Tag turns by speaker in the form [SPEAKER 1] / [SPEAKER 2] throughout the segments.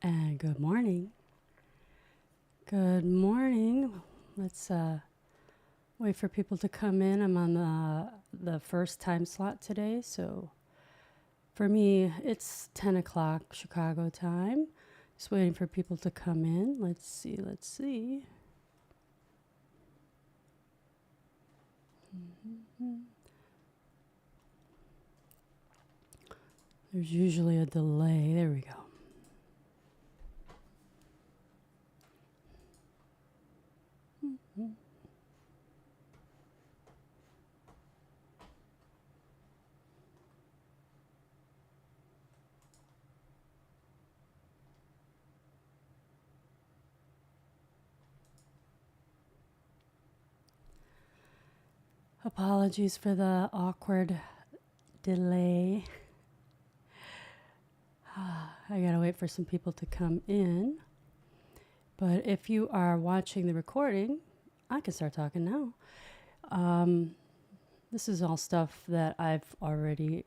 [SPEAKER 1] And good morning. Good morning. Let's wait for people to come in. I'm on the first time slot today. So for me, it's 10 o'clock Chicago time. Just waiting for people to come in. Let's see. There's usually a delay. There we go. Apologies for the awkward delay. I gotta wait for some people to come in. But if you are watching the recording, I can start talking now. This is all stuff that I've already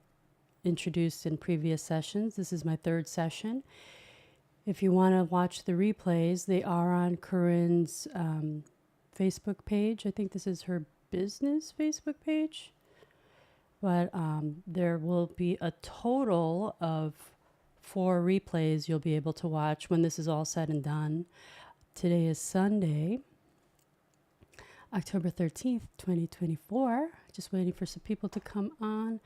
[SPEAKER 1] introduced in previous sessions. This is my third session. If you want to watch the replays, they are on Corinne's Facebook page. I think this is her business Facebook page. But there will be a total of 4 replays you'll be able to watch when this is all said and done. Today is Sunday, October 13th, 2024. Just waiting for some people to come on.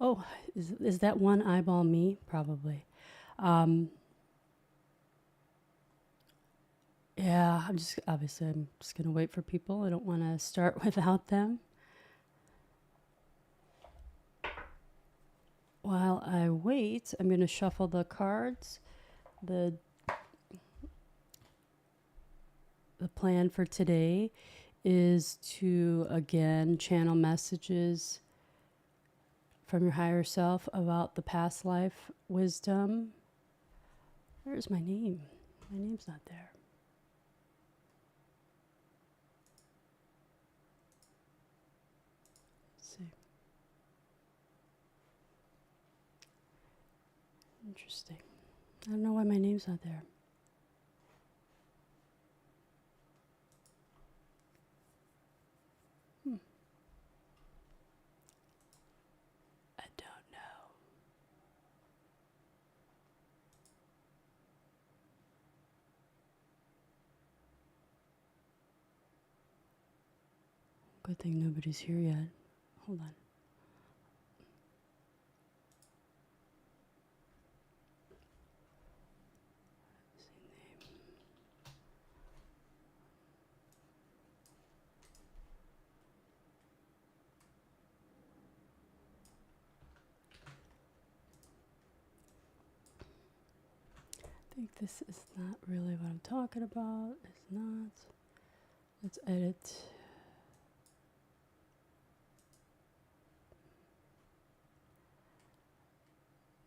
[SPEAKER 1] Oh, is that one eyeball me? Probably. Yeah, I'm just going to wait for people. I don't want to start without them. While I wait, I'm going to shuffle the cards. The plan for today is to, again, channel messages from your higher self about the past life wisdom. Where's my name? My name's not there. Let's see. Interesting. I don't know why my name's not there. I don't know. Good thing nobody's here yet. Hold on. I think this is not really what I'm talking about. It's not. Let's edit.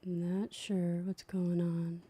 [SPEAKER 1] Not sure what's going on.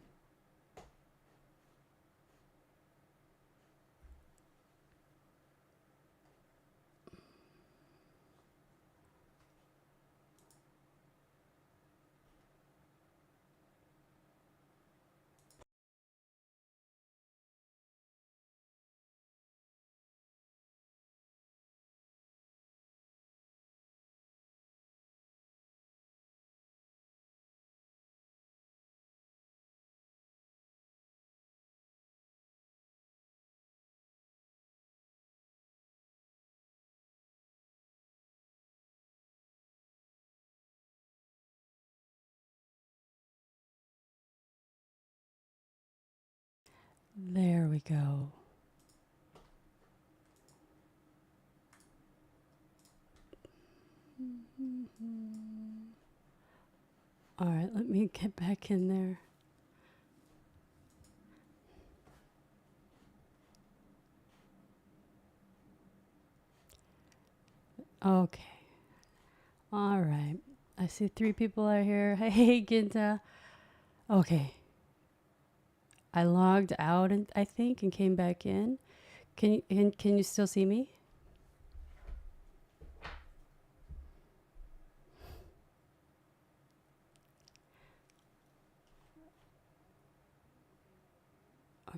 [SPEAKER 1] There we go. All right, let me get back in there. Okay. All right. I see 3 people are here. Hey, Ginta. Okay. I logged out, and I think, and came back in. Can you still see me?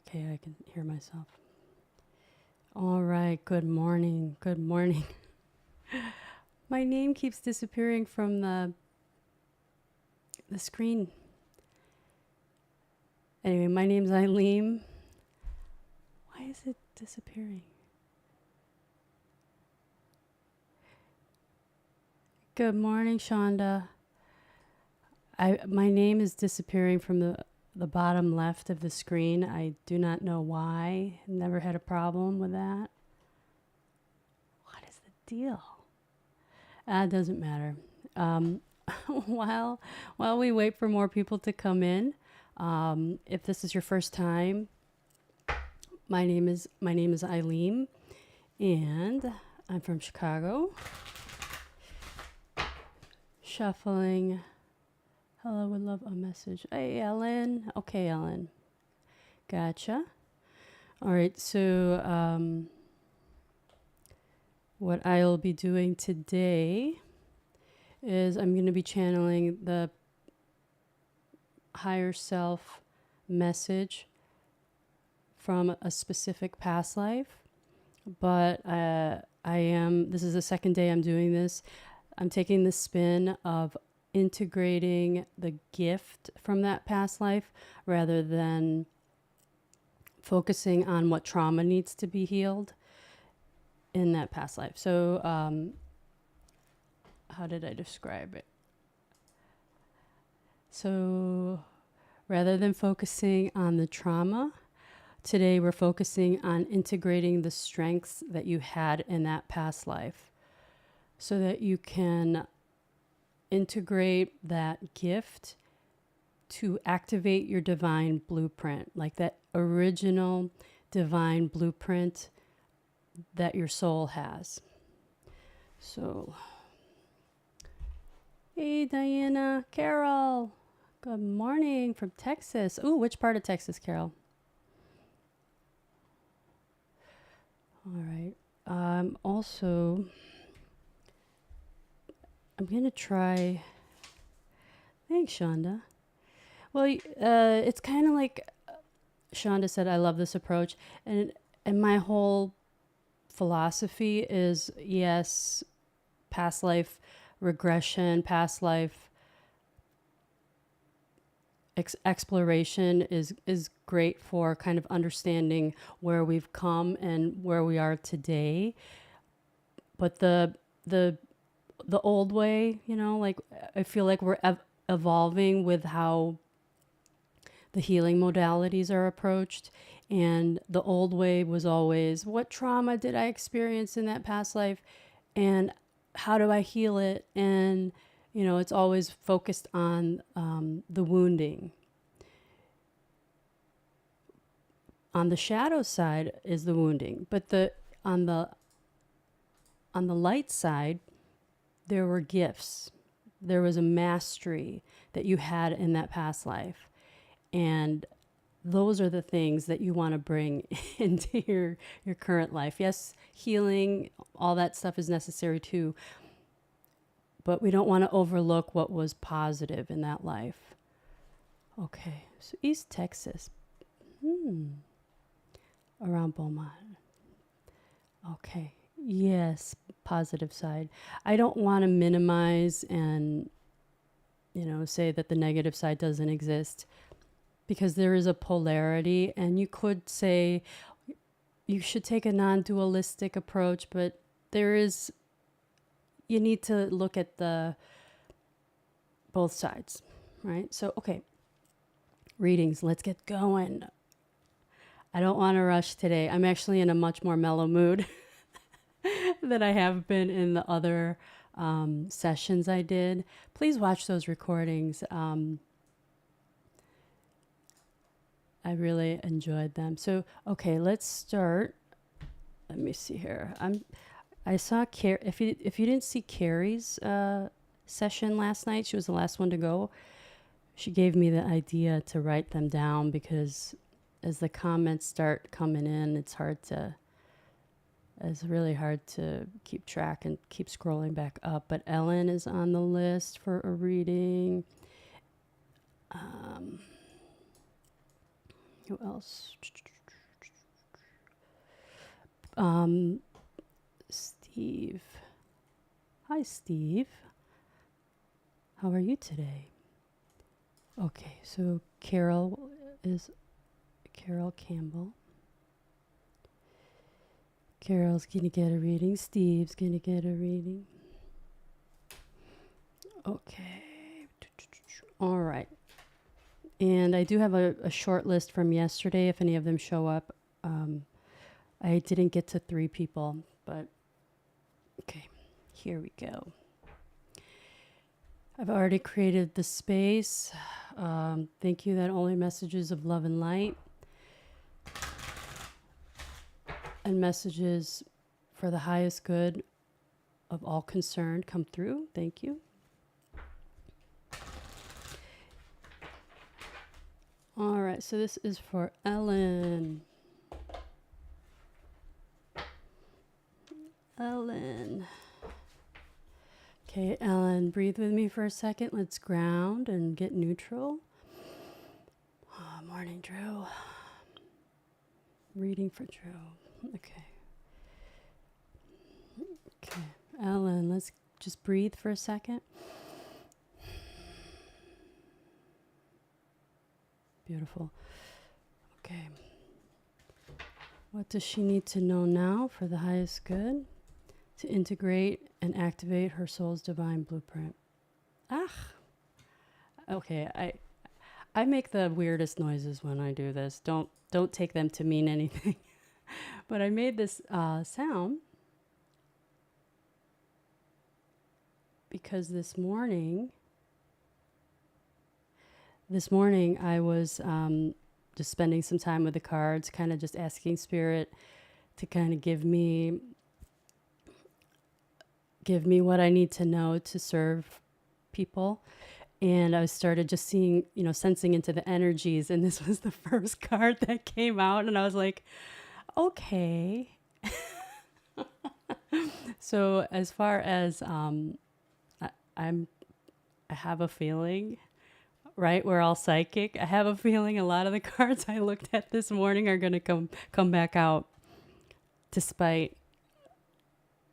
[SPEAKER 1] Okay, I can hear myself. All right, good morning. Good morning. My name keeps disappearing from the screen. Anyway, my name's Eileen. Why is it disappearing? Good morning, Shonda. My name is disappearing from the bottom left of the screen. I do not know why. Never had a problem with that. What is the deal? It doesn't matter. While we wait for more people to come in, if this is your first time, my name is Eileen, and I'm from Chicago. Shuffling. Hello, would love a message. Hey, Ellen. Okay, Ellen. Gotcha. All right, so what I'll be doing today is I'm going to be channeling the higher self message from a specific past life. But this is the second day I'm doing this. I'm taking the spin of integrating the gift from that past life rather than focusing on what trauma needs to be healed in that past life. So, how did I describe it? So, rather than focusing on the trauma, today we're focusing on integrating the strengths that you had in that past life so that you can integrate that gift to activate your divine blueprint, like that original divine blueprint that your soul has. So, hey, Diana, Carol, good morning from Texas. Ooh, which part of Texas, Carol? All right. Also, I'm going to try. Thanks, Shonda. Well, it's kind of like Shonda said, I love this approach. And my whole philosophy is, yes, past life regression, past life exploration is great for kind of understanding where we've come and where we are today. But the old way, like I feel like we're evolving with how the healing modalities are approached. And the old way was always, what trauma did I experience in that past life? And how do I heal it? And, it's always focused on the wounding. On the shadow side is the wounding, but on the light side, there were gifts. There was a mastery that you had in that past life. And those are the things that you want to bring into your current life. Yes, healing, all that stuff is necessary too. But we don't want to overlook what was positive in that life. Okay, so East Texas. Around Beaumont. Okay, yes, positive side. I don't want to minimize and, say that the negative side doesn't exist, because there is a polarity, and you could say you should take a non-dualistic approach, but you need to look at both sides, right? So, okay, readings, let's get going. I don't want to rush today. I'm actually in a much more mellow mood than I have been in the other sessions I did. Please watch those recordings. I really enjoyed them. So, okay, let's start. Let me see here. I saw if you didn't see Carrie's session last night, she was the last one to go. She gave me the idea to write them down, because as the comments start coming in, it's really hard to keep track and keep scrolling back up. But Ellen is on the list for a reading. Who else? Steve. Hi, Steve. How are you today? Okay, so Carol Campbell. Carol's going to get a reading. Steve's going to get a reading. Okay. All right. And I do have a short list from yesterday if any of them show up. I didn't get to 3 people, but okay, here we go. I've already created the space. Thank you that only messages of love and light and messages for the highest good of all concerned come through. Thank you. All right, so this is for Ellen. Ellen. Okay, Ellen, breathe with me for a second. Let's ground and get neutral. Oh, morning, Drew. Reading for Drew. Okay. Okay, Ellen, let's just breathe for a second. Beautiful. Okay. What does she need to know now for the highest good? To integrate and activate her soul's divine blueprint. Okay, I make the weirdest noises when I do this. Don't take them to mean anything. But I made this sound because this morning I was just spending some time with the cards, kind of just asking Spirit to kind of give me what I need to know to serve people. And I started just seeing, sensing into the energies. And this was the first card that came out. And I was like, okay. So as far as I have a feeling, right? We're all psychic. I have a feeling a lot of the cards I looked at this morning are going to come back out despite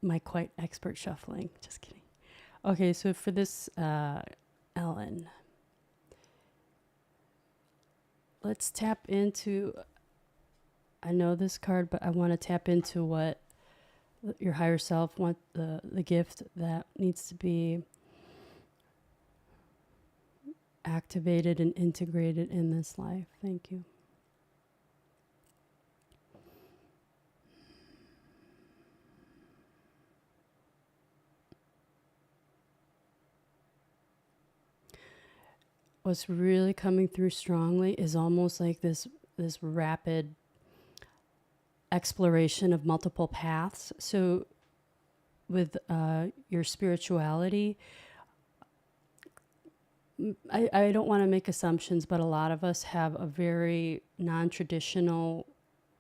[SPEAKER 1] my quite expert shuffling. Just kidding. Okay, so for this, Ellen, let's tap into, I know this card, but I want to tap into what your higher self wants, the gift that needs to be activated and integrated in this life. Thank you. What's really coming through strongly is almost like this rapid exploration of multiple paths. So with your spirituality, I don't want to make assumptions, but a lot of us have a very non-traditional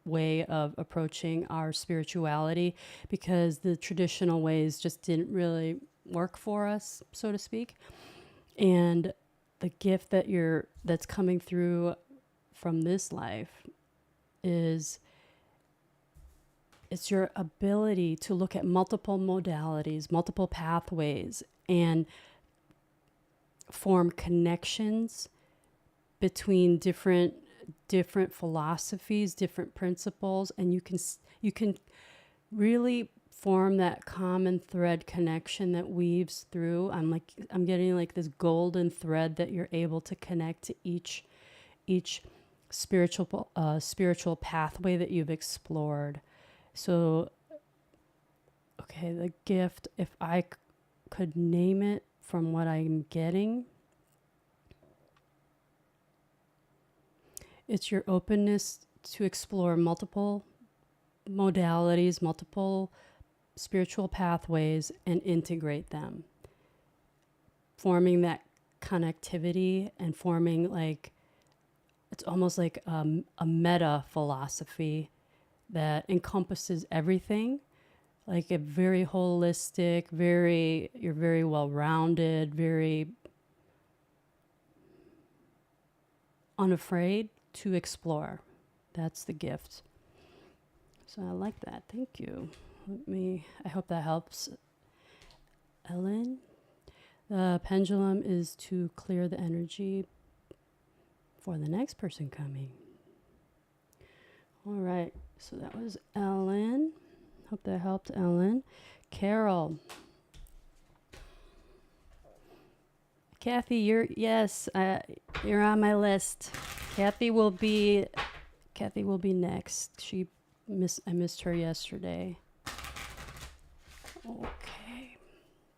[SPEAKER 1] way of approaching our spirituality because the traditional ways just didn't really work for us, so to speak. And the gift that's coming through from this life is it's your ability to look at multiple modalities, multiple pathways, and form connections between different philosophies, different principles, and you can really form that common thread connection that weaves through. I'm getting like this golden thread that you're able to connect to each spiritual pathway that you've explored. So, okay, the gift, if I could name it from what I'm getting, it's your openness to explore multiple modalities, multiple spiritual pathways, and integrate them, forming that connectivity and forming it's almost like a meta philosophy that encompasses everything, like a very holistic, you're very well-rounded, very unafraid to explore. That's the gift. So I like that. Thank you. I hope that helps. Ellen, the pendulum is to clear the energy for the next person coming. All right. So that was Ellen. Hope that helped, Ellen. Carol. Kathy, you're on my list. Kathy will be next. I missed her yesterday. Okay.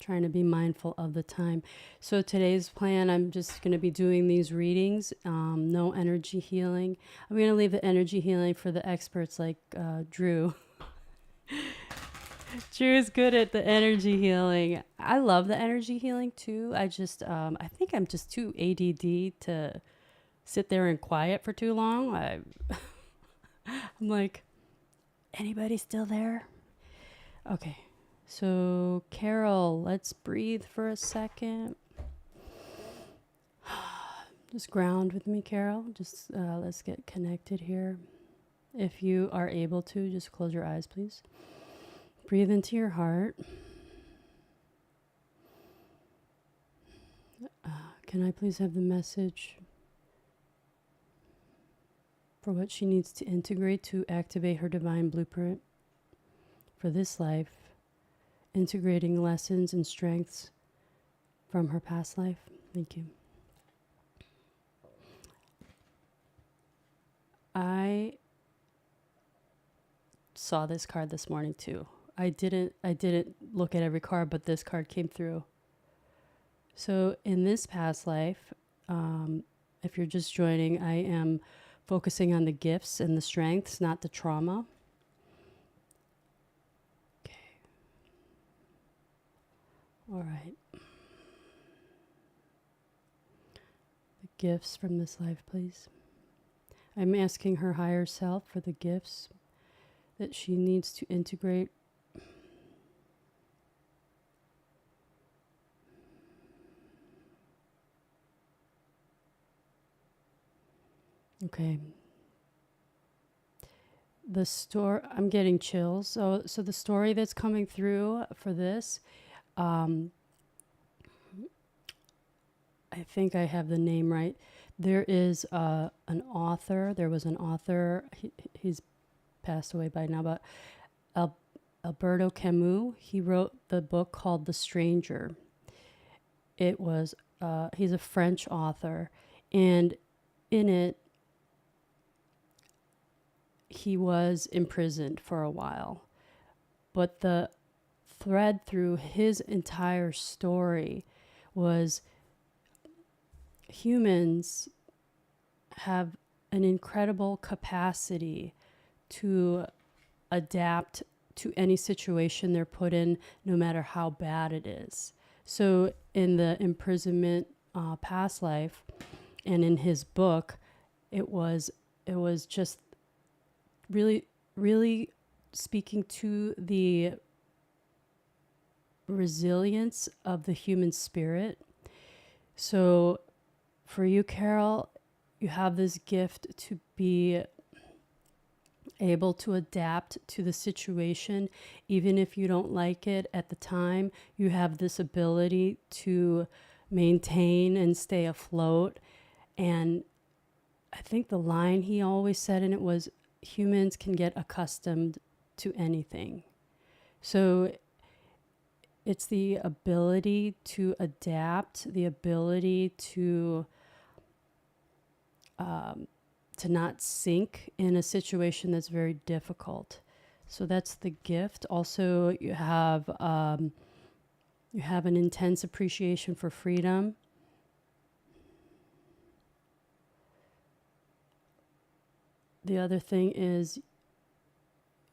[SPEAKER 1] Trying to be mindful of the time. So today's plan, I'm just going to be doing these readings. No energy healing. I'm going to leave the energy healing for the experts like Drew. Drew is good at the energy healing. I love the energy healing too. I think I'm just too ADD to sit there and quiet for too long. I'm like, anybody still there? Okay. So, Carol, let's breathe for a second. Just ground with me, Carol. Just let's get connected here. If you are able to, just close your eyes, please. Breathe into your heart. Can I please have the message for what she needs to integrate to activate her divine blueprint for this life? Integrating lessons and strengths from her past life. Thank you. I saw this card this morning too. I didn't look at every card, but this card came through. So in this past life, if you're just joining, I am focusing on the gifts and the strengths, not the trauma. All right. The gifts from this life, please. I'm asking her higher self for the gifts that she needs to integrate. Okay. I'm getting chills. So the story that's coming through for this, I think I have the name right. There is an author. There was an author. He's passed away by now, but Alberto Camus. He wrote the book called The Stranger. It was he's a French author, and in it, he was imprisoned for a while. But the thread through his entire story was humans have an incredible capacity to adapt to any situation they're put in, no matter how bad it is. So in the imprisonment past life, and in his book, it was just really, really speaking to the resilience of the human spirit. So for you, Carol, you have this gift to be able to adapt to the situation, even if you don't like it at the time. You have this ability to maintain and stay afloat. And I think the line he always said in it was, humans can get accustomed to anything. So it's the ability to adapt, the ability to not sink in a situation that's very difficult. So that's the gift. Also, you have an intense appreciation for freedom. The other thing is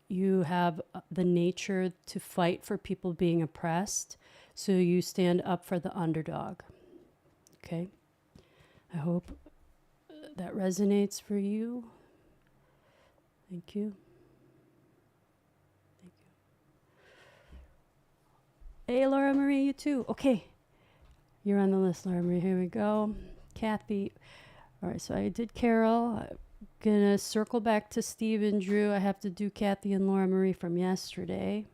[SPEAKER 1] you have the nature to fight for people being oppressed. So you stand up for the underdog. Okay? I hope that resonates for you. Thank you. Thank you. Hey, Laura Marie, you too. Okay. You're on the list, Laura Marie. Here we go. Kathy. All right, so I did Carol. gonna circle back to Steve and Drew. I have to do Kathy and Laura Marie from yesterday.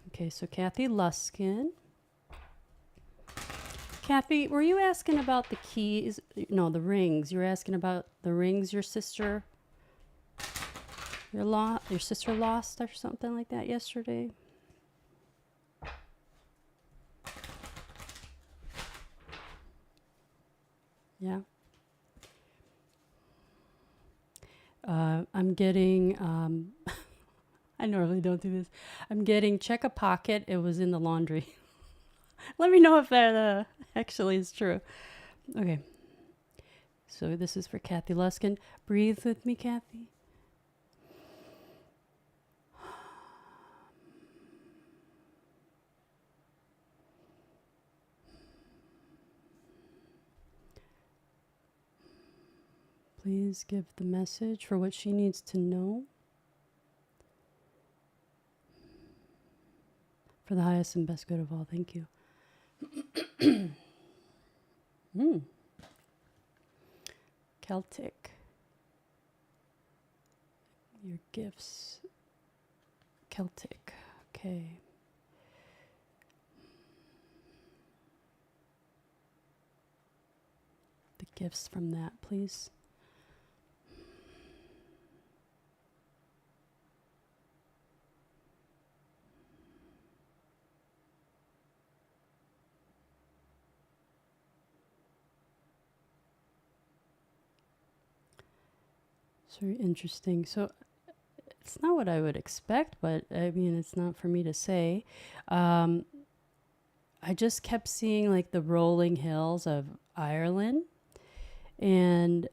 [SPEAKER 1] Okay, so Kathy Luskin. Kathy, were you asking about the keys? No, the rings. You were asking about the rings your sister, your sister lost or something like that yesterday? Yeah. I'm getting, I normally don't do this. I'm getting check a pocket. It was in the laundry. Let me know if that actually is true. Okay. So this is for Kathy Luskin. Breathe with me, Kathy. Please give the message for what she needs to know. For the highest and best good of all. Thank you. Celtic. Your gifts. Celtic. Okay. The gifts from that, please. It's very interesting. So it's not what I would expect, but I mean, it's not for me to say. I just kept seeing like the rolling hills of Ireland, and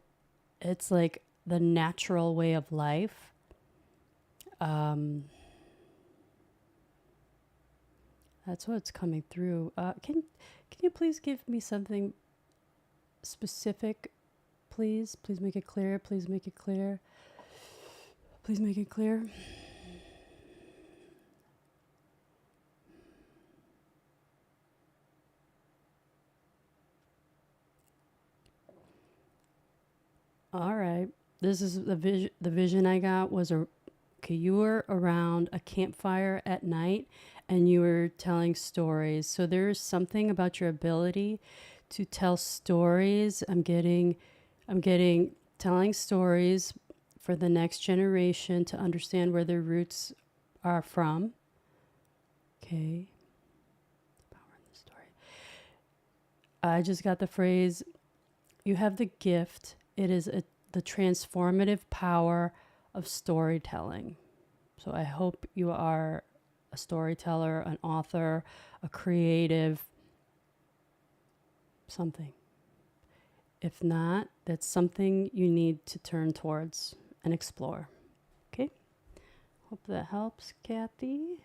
[SPEAKER 1] it's like the natural way of life. That's what's coming through. Can you please give me something specific, please? Please make it clear. Please make it clear. Please make it clear. All right. This is the vision. The vision I got was you were around a campfire at night and you were telling stories. So there's something about your ability to tell stories. I'm getting telling stories for the next generation to understand where their roots are from. Okay. Power in the story. I just got the phrase, you have the gift. It is the transformative power of storytelling. So I hope you are a storyteller, an author, a creative, something. If not, that's something you need to turn towards and explore. Okay? Hope that helps, Kathy.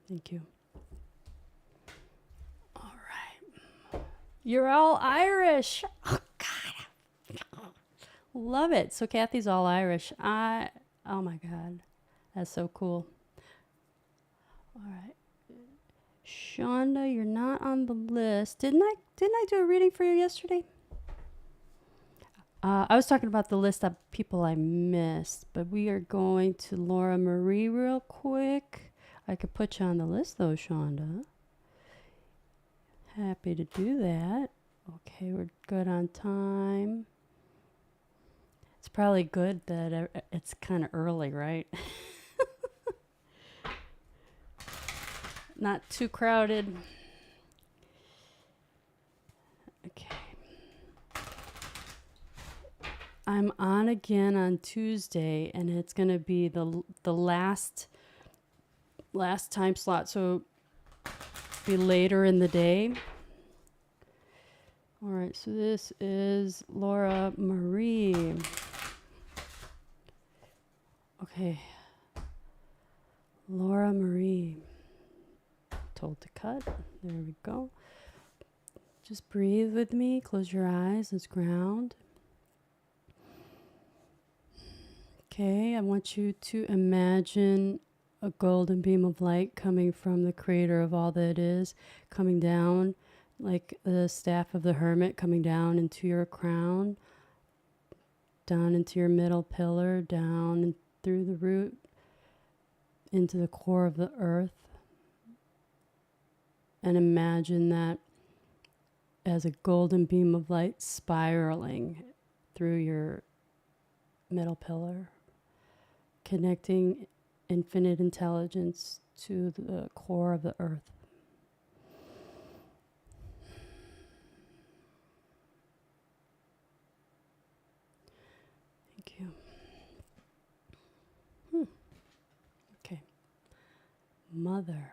[SPEAKER 1] Thank you. All right. You're all Irish. Oh, God. Love it. So Kathy's all Irish. Oh, my God. That's so cool. All right. Shonda, you're not on the list. Didn't I do a reading for you yesterday? I was talking about the list of people I missed, but we are going to Laura Marie real quick. I could put you on the list though, Shonda. Happy to do that. Okay, we're good on time. It's probably good that it's kind of early, right? Not too crowded. Okay. I'm on again on Tuesday, and it's going to be the last time slot, so be later in the day. All right, so this is Laura Marie. Okay. Laura Marie. Told to cut. There we go. Just breathe with me. Close your eyes. Let's ground. Okay, I want you to imagine a golden beam of light coming from the creator of all that is, coming down like the staff of the hermit, coming down into your crown, down into your middle pillar, down and through the root, into the core of the earth. And imagine that as a golden beam of light spiraling through your middle pillar, connecting infinite intelligence to the core of the earth. Thank you. Okay. Mother.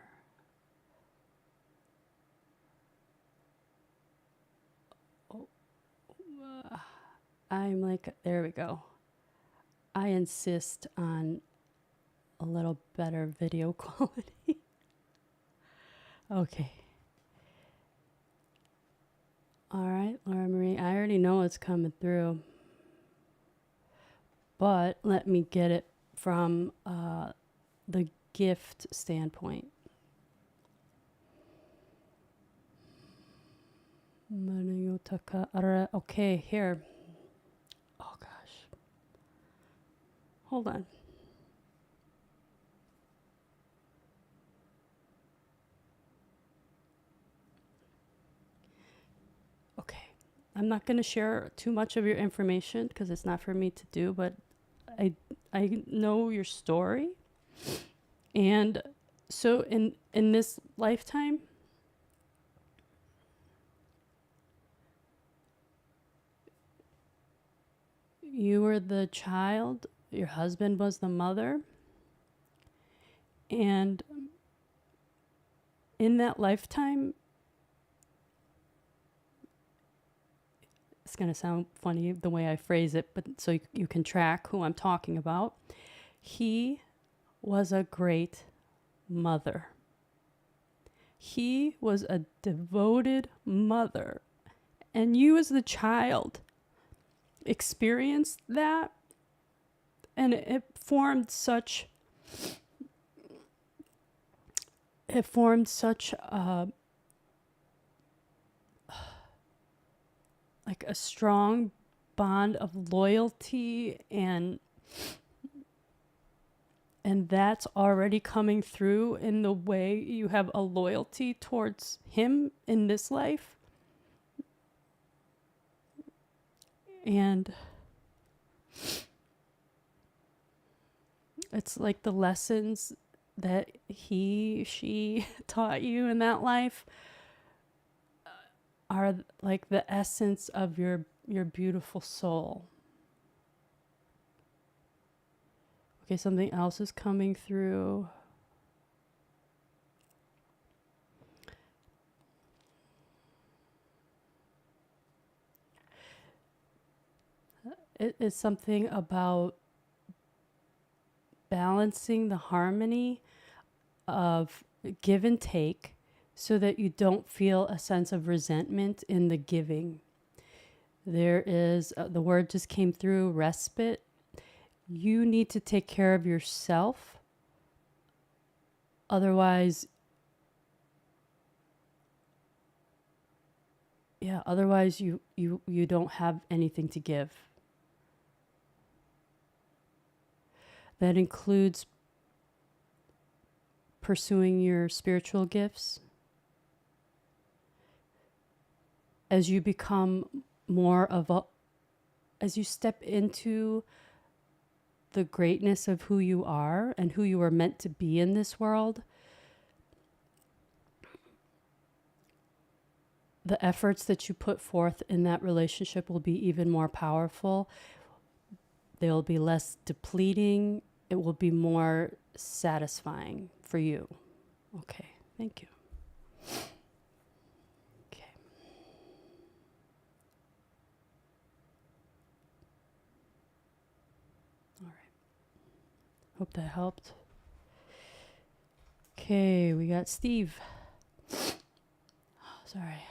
[SPEAKER 1] Oh, I'm like, there we go. I insist on a little better video quality. Okay. All right, Laura Marie, I already know it's coming through, but let me get it from the gift standpoint. Okay, here. Oh gosh. Hold on. Okay. I'm not going to share too much of your information because it's not for me to do, but I know your story. And so in this lifetime, you were the child, your husband was the mother, and in that lifetime, it's going to sound funny the way I phrase it, but so you can track who I'm talking about. He was a great mother. He was a devoted mother. And you as the child experienced that, and it formed such like a strong bond of loyalty, and that's already coming through in the way you have a loyalty towards him in this life. And it's like the lessons that she taught you in that life are like the essence of your beautiful soul. Okay, something else is coming through. It is something about balancing the harmony of give and take so that you don't feel a sense of resentment in the giving. There is, the word just came through, respite. You need to take care of yourself. Otherwise, you don't have anything to give. That includes pursuing your spiritual gifts. As you become as you step into the greatness of who you are and who you are meant to be in this world, the efforts that you put forth in that relationship will be even more powerful. They will be less depleting. It will be more satisfying for you. Okay, thank you. Okay. All right. Hope that helped. Okay, we got Steve. Oh, sorry.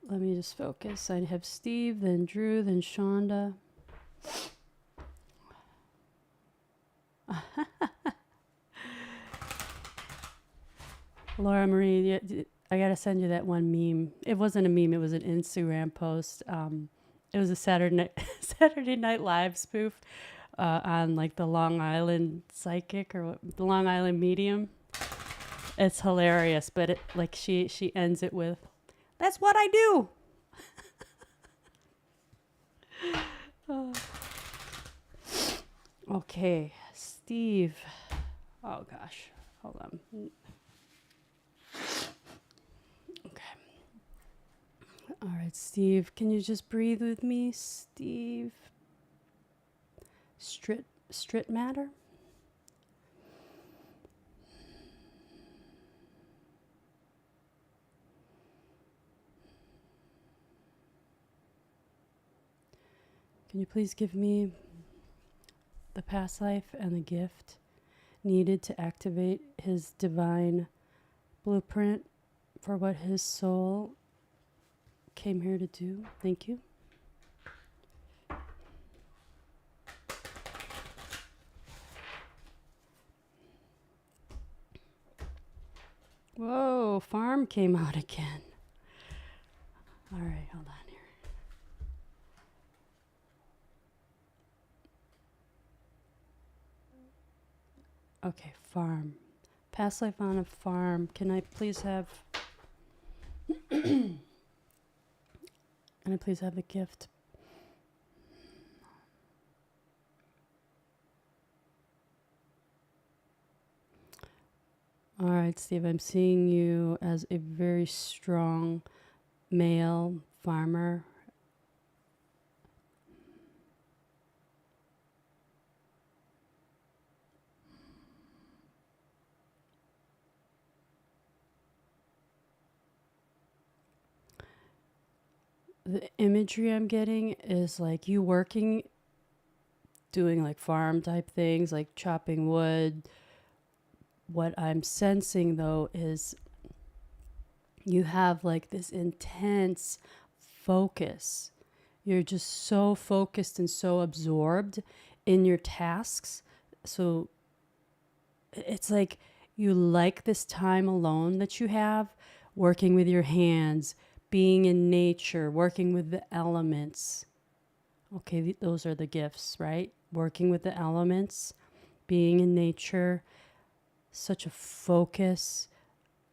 [SPEAKER 1] Let me just focus. I have Steve, then Drew, then Shonda. Laura Marie, I gotta send you that one meme. It wasn't a meme; it was an Instagram post. It was a Saturday Night Live spoof on like the Long Island Psychic or the Long Island Medium. It's hilarious, but it like she ends it with, "That's what I do." Oh. Okay, Steve. Oh gosh, hold on. Okay. All right, Steve, can you just breathe with me, Steve? Strit matter? Can you please give me the past life and the gift needed to activate his divine blueprint for what his soul came here to do? Thank you. Whoa, farm came out again. All right, hold on here. Okay, farm. Past life on a farm. Can I please have... Can I please have the gift? All right, Steve, I'm seeing you as a very strong male farmer. The imagery I'm getting is like you working, doing like farm type things, like chopping wood. What I'm sensing though is you have like this intense focus. You're just so focused and so absorbed in your tasks. So it's like you like this time alone that you have, working with your hands, being in nature, working with the elements. Okay, those are the gifts, right? Working with the elements, being in nature, such a focus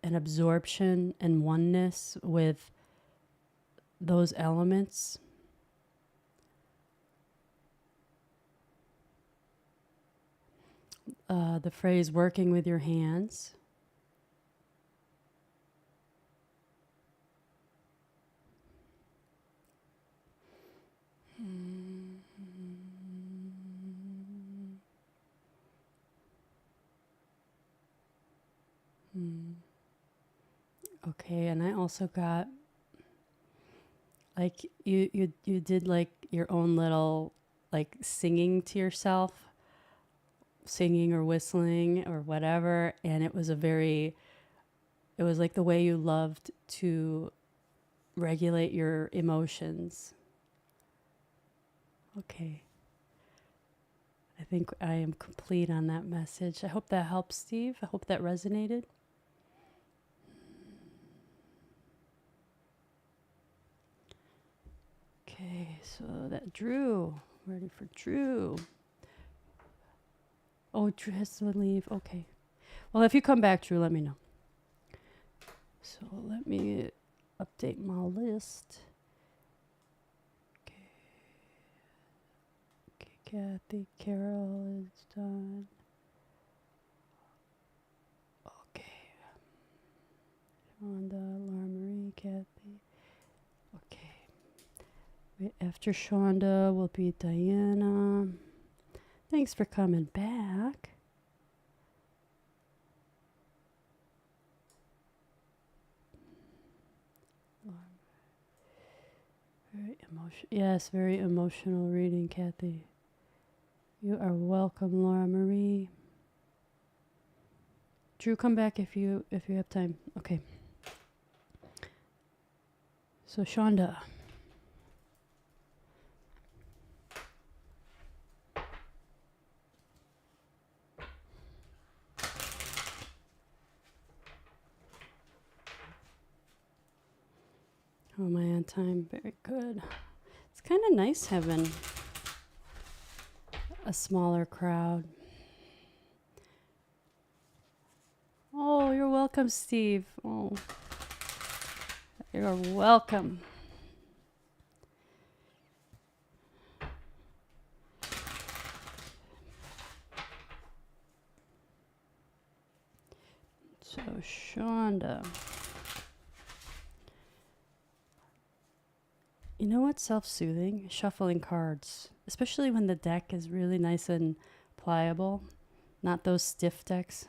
[SPEAKER 1] and absorption and oneness with those elements. The phrase working with your hands. Okay, and I also got like you did like your own little like singing to yourself, singing or whistling or whatever, and it was like the way you loved to regulate your emotions. Okay. I think I am complete on that message. I hope that helps, Steve. I hope that resonated. Okay, so that Drew. Ready for Drew. Oh, Drew has to leave. Okay. Well, if you come back, Drew, let me know. So let me update my list. Okay. Okay, Kathy, Carol is done. Okay. Shonda, Laura Marie, Kathy. Okay. After Shonda will be Diana. Thanks for coming back. Very emotional reading, Kathy. You are welcome, Laura Marie. Drew, come back if you have time. Okay. So Shonda. How am I on time? Very good. It's kind of nice having a smaller crowd. Oh, you're welcome, Steve. Oh, you're welcome. So, Shonda. You know what's self-soothing? Shuffling cards, especially when the deck is really nice and pliable, not those stiff decks.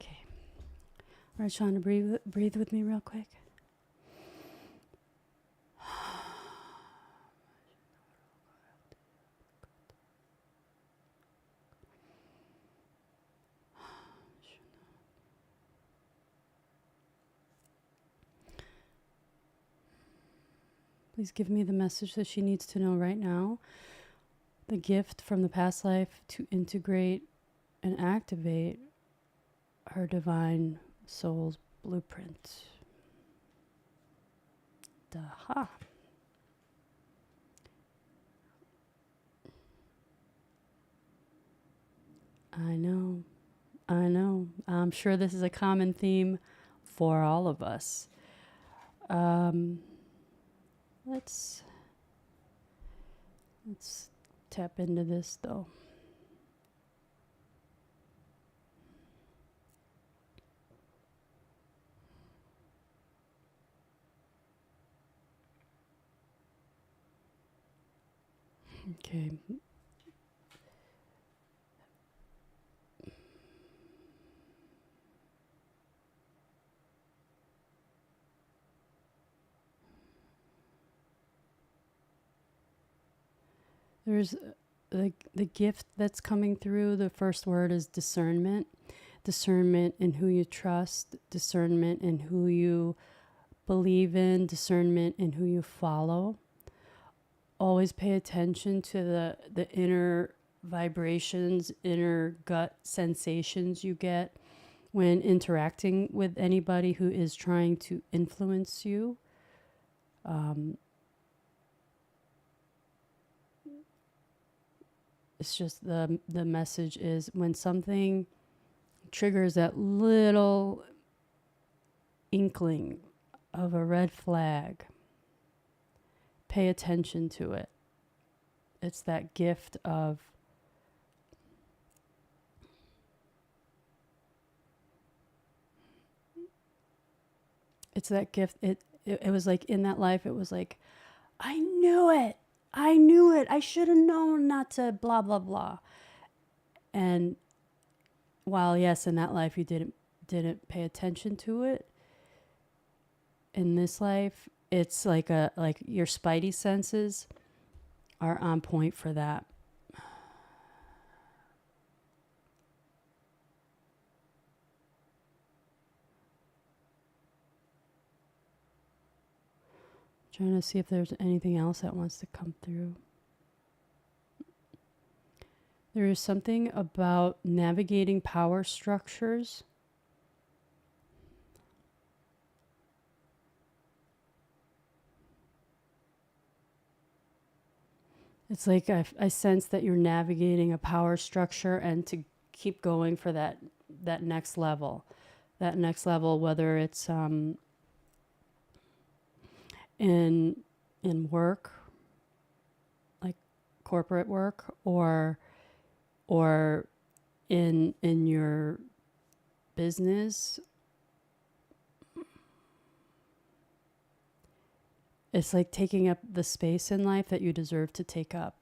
[SPEAKER 1] Okay. All right, Shonda, breathe with me real quick. Please give me the message that she needs to know right now. The gift from the past life to integrate and activate her divine soul's blueprint. Daha. I know. I'm sure this is a common theme for all of us. Let's tap into this though. Okay. There's the gift that's coming through. The first word is discernment. Discernment in who you trust, discernment in who you believe in, discernment in who you follow. Always pay attention to the inner vibrations, inner gut sensations you get when interacting with anybody who is trying to influence you. It's just the message is when something triggers that little inkling of a red flag, pay attention to it. It's that gift of it was like in that life it was like I knew it. I should have known not to blah blah blah. And while yes, in that life you didn't pay attention to it, in this life it's like your spidey senses are on point for that. Trying to see if there's anything else that wants to come through. There is something about navigating power structures. It's like I sense that you're navigating a power structure and to keep going for that next level. That next level, whether it's in work, like corporate work, or in your business. It's like taking up the space in life that you deserve to take up.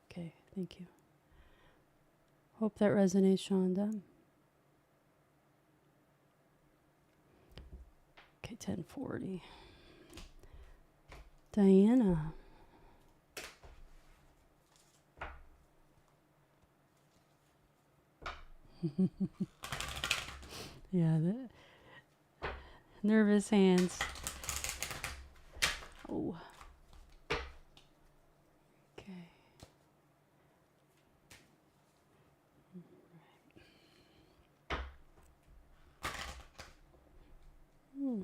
[SPEAKER 1] Okay, thank you. Hope that resonates, Shonda. Okay, 1040. Diana. Yeah, nervous hands. Oh. Okay. Hmm.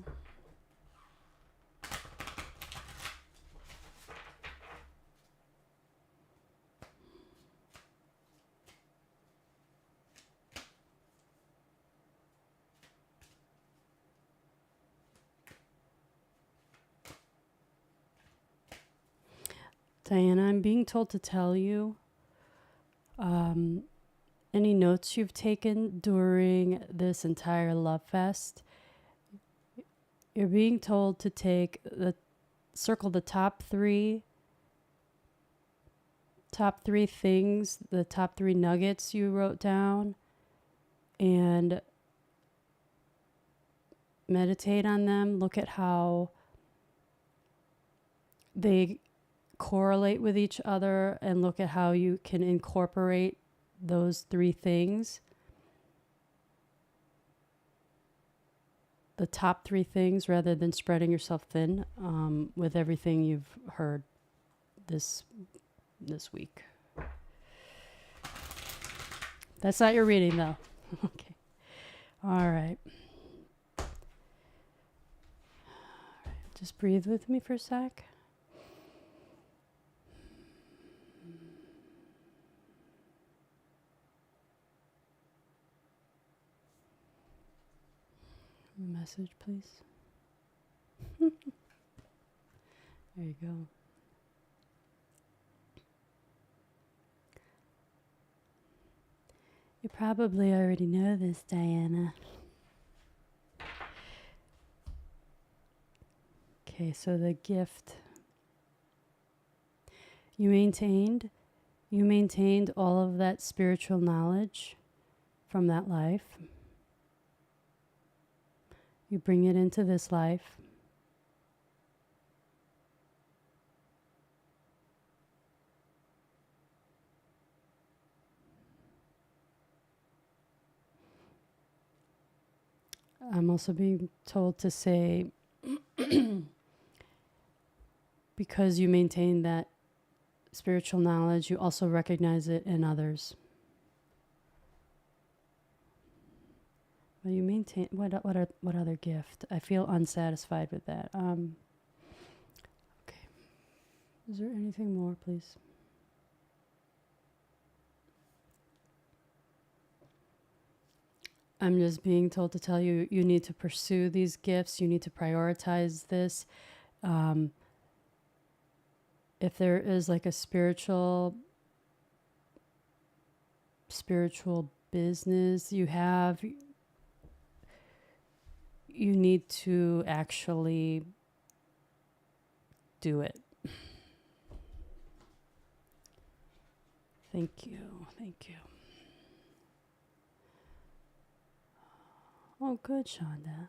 [SPEAKER 1] Diana, I'm being told to tell you any notes you've taken during this entire Love Fest. You're being told to circle the top three things, the top three nuggets you wrote down, and meditate on them. Look at how they correlate with each other and look at how you can incorporate those three things. The top three things rather than spreading yourself thin with everything you've heard this week. That's not your reading though. Okay. All right. Just breathe with me for a sec. Message, please. There you go. You probably already know this, Diana. Okay, so the gift. You maintained all of that spiritual knowledge from that life. You bring it into this life. I'm also being told to say, because you maintain that spiritual knowledge, you also recognize it in others. Well, you maintain what other gift? I feel unsatisfied with that. Okay. Is there anything more, please? I'm just being told to tell you, you need to pursue these gifts. You need to prioritize this. If there is like a spiritual business you have, you need to actually do it. Thank you. Thank you. Oh, good, Shonda.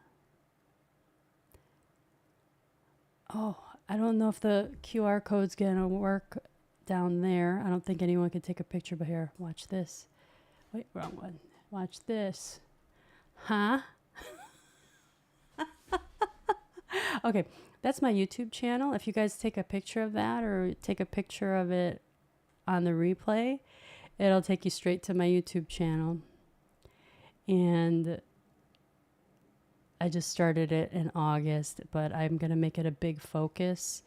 [SPEAKER 1] Oh, I don't know if the QR code's going to work down there. I don't think anyone can take a picture, but here, watch this. Wait, wrong one. Watch this. Huh? Okay, that's my YouTube channel. If you guys take a picture of that or take a picture of it on the replay, it'll take you straight to my YouTube channel. And I just started it in August, but I'm going to make it a big focus.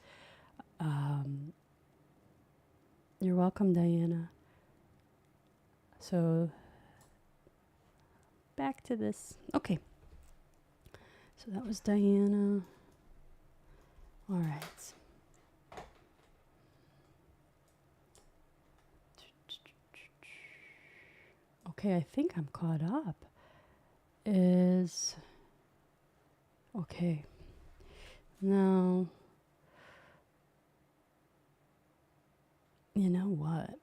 [SPEAKER 1] You're welcome, Diana. So back to this. Okay. So that was Diana. All right. Okay, I think I'm caught up. Okay. No. You know what?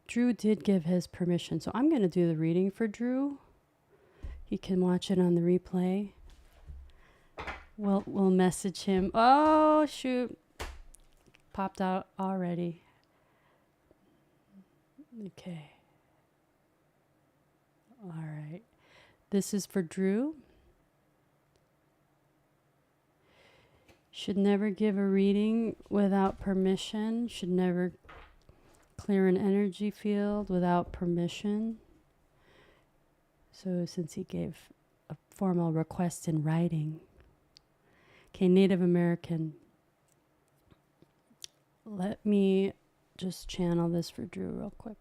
[SPEAKER 1] Drew did give his permission, so I'm going to do the reading for Drew. He can watch it on the replay. We'll message him. Oh, shoot. Popped out already. Okay. This is for Drew. Should never give a reading without permission. Should never clear an energy field without permission. So since he gave a formal request in writing. Okay, Native American. Let me just channel this for Drew real quick.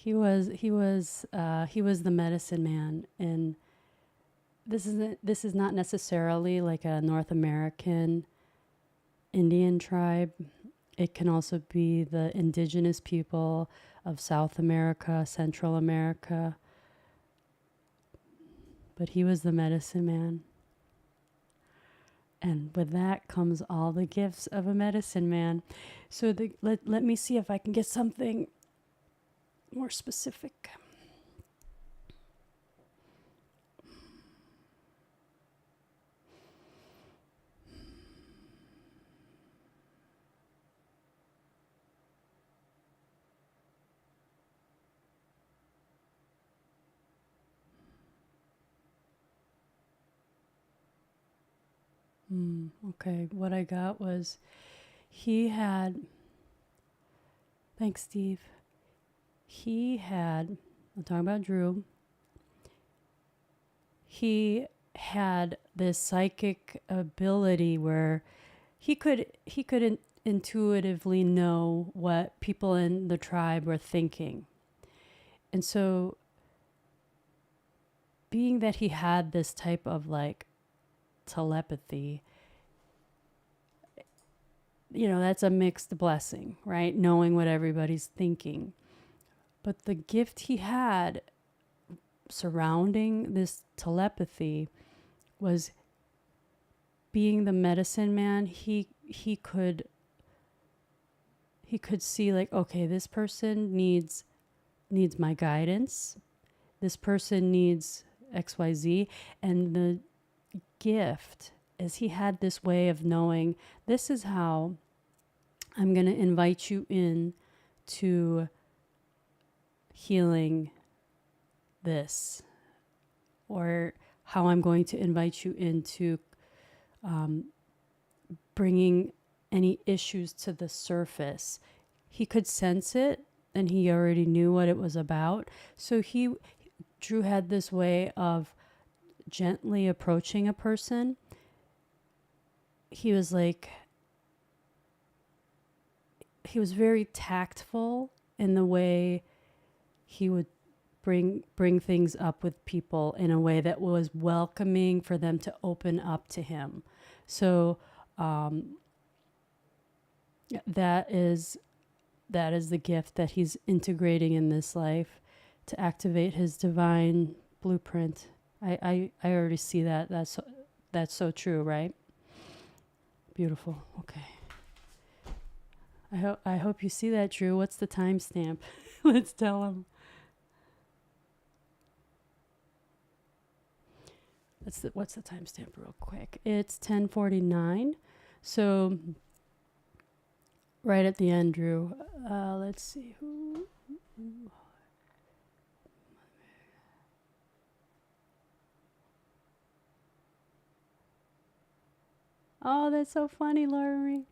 [SPEAKER 1] He was the medicine man, and this is not necessarily like a North American Indian tribe. It can also be the indigenous people of South America, Central America. But he was the medicine man. And with that comes all the gifts of a medicine man. So let me see if I can get something more specific. Okay, what I got was thanks, Steve. I'm talking about Drew. He had this psychic ability where he could intuitively know what people in the tribe were thinking. And so being that he had this type of like telepathy, that's a mixed blessing, right? Knowing what everybody's thinking. But the gift he had surrounding this telepathy was being the medicine man. He could see like, okay, this person needs my guidance. This person needs XYZ. And the gift is he had this way of knowing, this is how I'm going to invite you in to healing this, or how I'm going to invite you into bringing any issues to the surface. He could sense it, and he already knew what it was about. So Drew had this way of gently approaching a person. He was very tactful in the way he would bring things up with people in a way that was welcoming for them to open up to him. So that is the gift that he's integrating in this life to activate his divine blueprint. I already see that. That's so true, right? Beautiful. Okay. I hope you see that, Drew. What's the timestamp? Let's tell him. What's the timestamp real quick? It's 10:49. So right at the end, Drew. Let's see who. Oh, that's so funny, Laurie.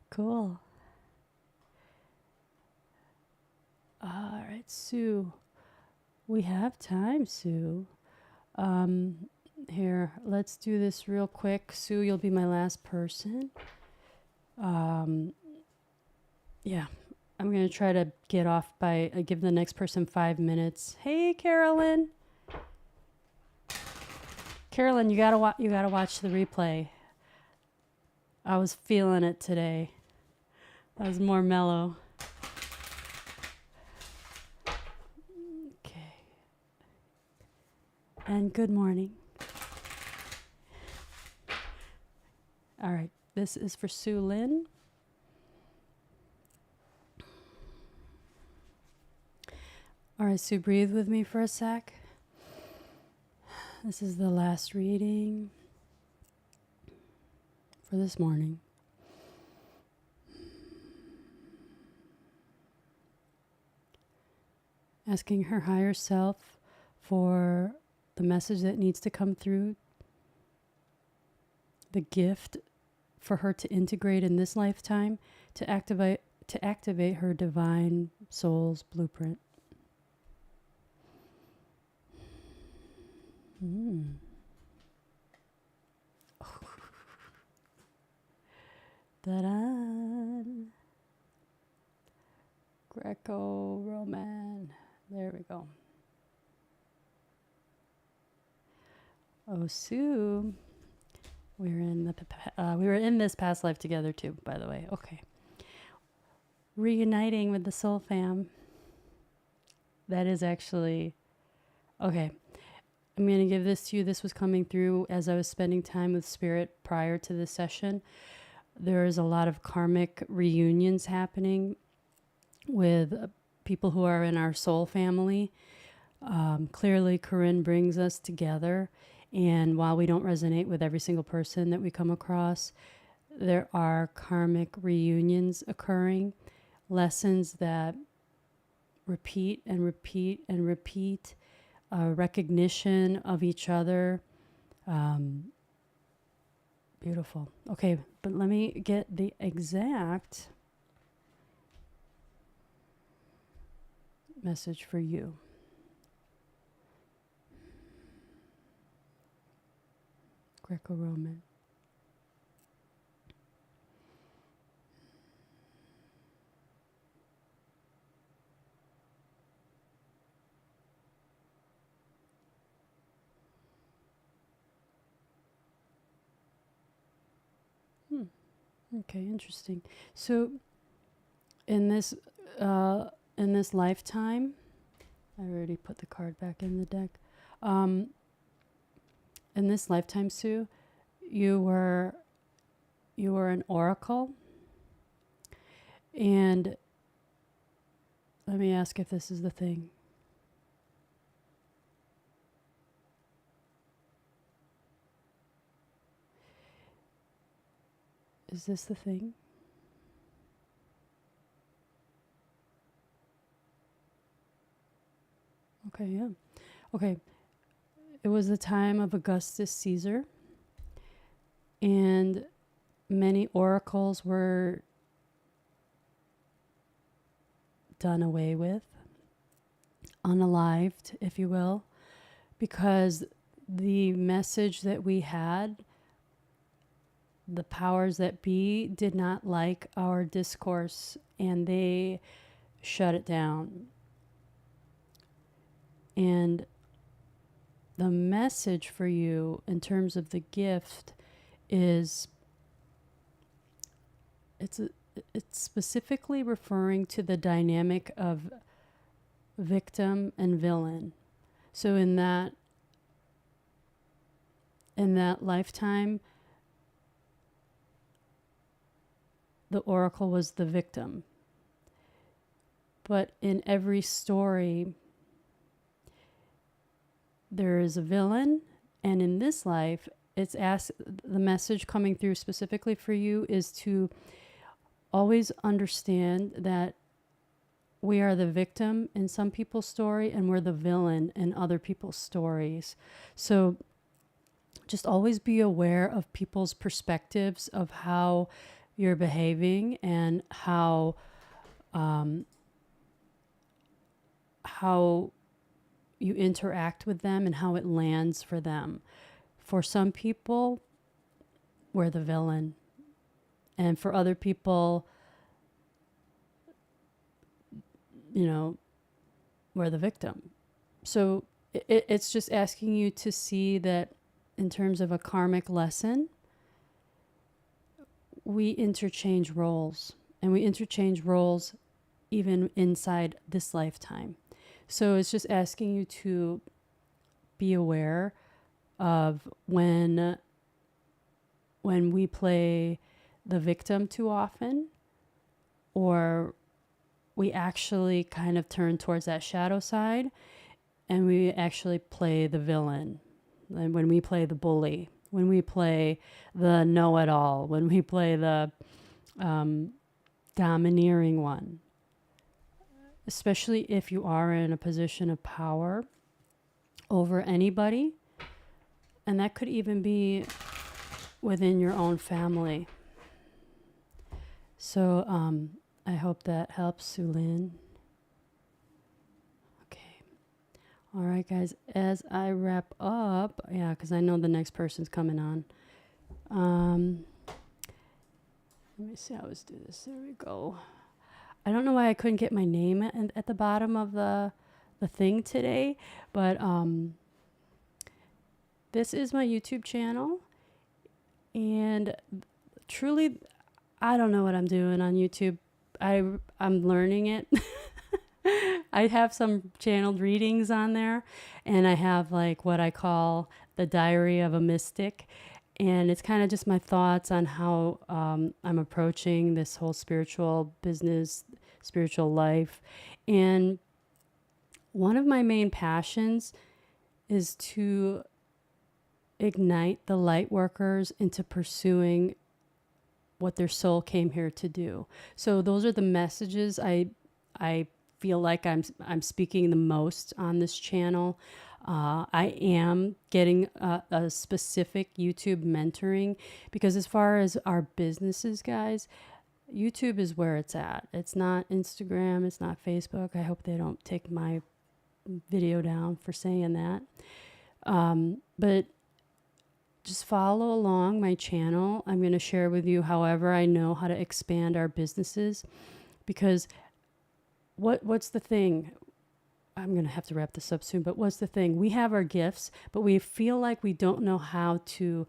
[SPEAKER 1] Cool. All right, Sue. We have time, Sue. Here, let's do this real quick. Sue, you'll be my last person. Yeah, I'm going to try to get off by give the next person 5 minutes. Hey, Carolyn. Carolyn, you gotta watch the replay. I was feeling it today. I was more mellow. Okay. And good morning. All right, this is for Sue Lynn. All right, Sue, breathe with me for a sec. This is the last reading. for this morning. Asking her higher self for the message that needs to come through, the gift for her to integrate in this lifetime to activate her divine soul's blueprint. Da-da. Greco-Roman. There we go. Oh, Sue. We were in this past life together too, by the way. Okay. Reuniting with the soul fam. That is actually okay. I'm going to give this to you. This was coming through as I was spending time with Spirit prior to this session. There is a lot of karmic reunions happening with people who are in our soul family. Clearly, Corinne brings us together. And while we don't resonate with every single person that we come across, there are karmic reunions occurring, lessons that repeat and repeat and repeat, recognition of each other. Beautiful. Okay, but let me get the exact message for you. Greco-Roman. Okay, interesting. So in this lifetime, I already put the card back in the deck. In this lifetime, Sue, you were an oracle. And let me ask if this is the thing. Is this the thing? Okay, yeah. Okay. It was the time of Augustus Caesar, and many oracles were done away with, unalived, if you will, because the message that we had, the powers that be did not like our discourse, and they shut it down. And the message for you in terms of the gift is it's specifically referring to the dynamic of victim and villain. So in that lifetime, the oracle was the victim. But in every story, there is a villain, and in this life, the message coming through specifically for you is to always understand that we are the victim in some people's story and we're the villain in other people's stories. So just always be aware of people's perspectives of how you're behaving and how you interact with them and how it lands for them. For some people, we're the villain. And for other people, we're the victim. So it's just asking you to see that in terms of a karmic lesson, we interchange roles. And we interchange roles even inside this lifetime. So it's just asking you to be aware of when we play the victim too often, or we actually kind of turn towards that shadow side and we actually play the villain, and when we play the bully. when we play the know-it-all, when we play the domineering one, especially if you are in a position of power over anybody. And that could even be within your own family. So I hope that helps, Sue Lynn. Okay. All right, guys. As I wrap up, yeah, because I know the next person's coming on. Let me see how let's do this. There we go. I don't know why I couldn't get my name at the bottom of the thing today, but this is my YouTube channel, and truly, I don't know what I'm doing on YouTube. I'm learning it. I have some channeled readings on there, and I have like what I call the Diary of a Mystic. And it's kind of just my thoughts on how I'm approaching this whole spiritual business, spiritual life. And one of my main passions is to ignite the light workers into pursuing what their soul came here to do. So those are the messages I feel like I'm speaking the most on this channel. I am getting a specific YouTube mentoring, because as far as our businesses, guys, YouTube is where it's at. It's not Instagram. It's not Facebook. I hope they don't take my video down for saying that. But just follow along my channel. I'm going to share with you however I know how to expand our businesses, because what's the thing? I'm going to have to wrap this up soon, but what's the thing? We have our gifts, but we feel like we don't know how to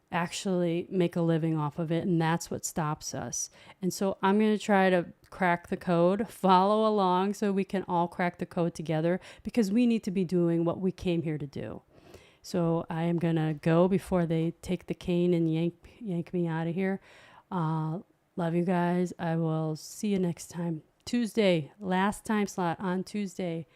[SPEAKER 1] actually make a living off of it, and that's what stops us. And so I'm going to try to crack the code, follow along so we can all crack the code together, because we need to be doing what we came here to do. So I am going to go before they take the cane and yank me out of here. Love you guys. I will see you next time. Tuesday, last time slot on Tuesday.